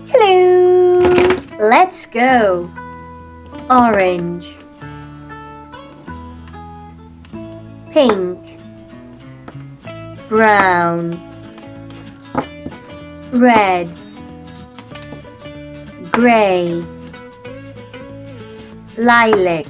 Hello! Let's go! Orange, pink, brown, red, gray, lilac,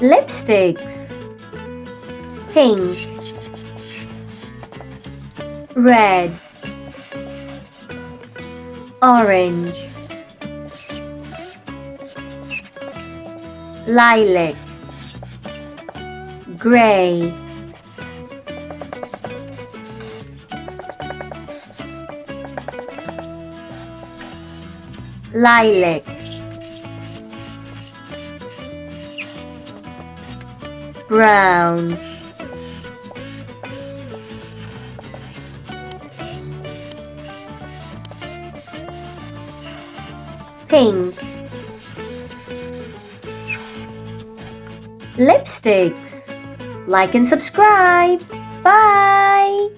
lipsticks, pink, red, orange, lilac, gray, lilac, brown, pink, lipsticks. Like and subscribe. Bye!